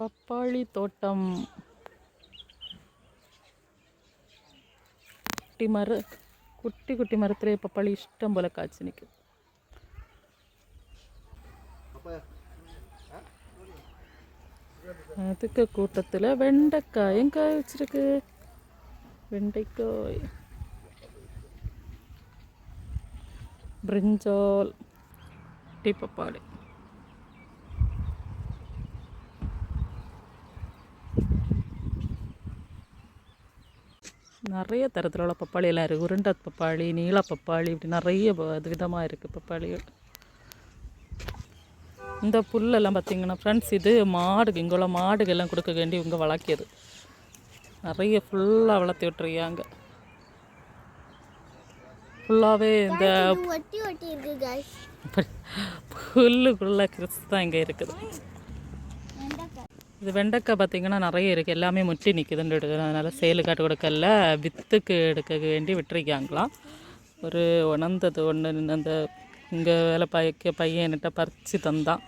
பப்பாளி தோட்டம். குட்டி குட்டி மரத்திலே பப்பாளி இஷ்டம் போல காய்ச்சி நிற்கும். அதுக்கு கூட்டத்தில் வெண்டைக்காயும் காய் வச்சிருக்கு. வெண்டைக்காய், பிரிஞ்சால், குட்டி பப்பாளி. நிறைய தரத்தில் உள்ள பப்பாளி எல்லாம் இருக்குது. உருண்டை பப்பாளி, நீள பப்பாளி, இப்படி நிறைய விதமாக இருக்குது பப்பாளிகள். இந்த புல்லெல்லாம் பார்த்திங்கன்னா ஃப்ரெண்ட்ஸ், இது மாடுக்கு, இங்கே உள்ள மாடுகள்லாம் கொடுக்க வேண்டி இவங்க வளர்க்கியது. நிறைய ஃபுல்லாக வளர்த்தி விட்டுருக்காங்க. ஃபுல்லாகவே இந்த புல்லுக்குள்ள கிறிஸ் தான் இங்கே இருக்குது. இது வெண்டைக்காய் பார்த்திங்கன்னா நிறைய இருக்குது. எல்லாமே முட்டி நிற்குதுன்னு எடுக்கணும். அதனால் சேலு காட்டு கொடுக்கல, விற்றுக்கு எடுக்க வேண்டி விட்டுருக்காங்களாம். ஒரு உணர்ந்தது ஒன்று அந்த இங்கே வேலை பையன்கிட்ட பறித்து தந்தான்.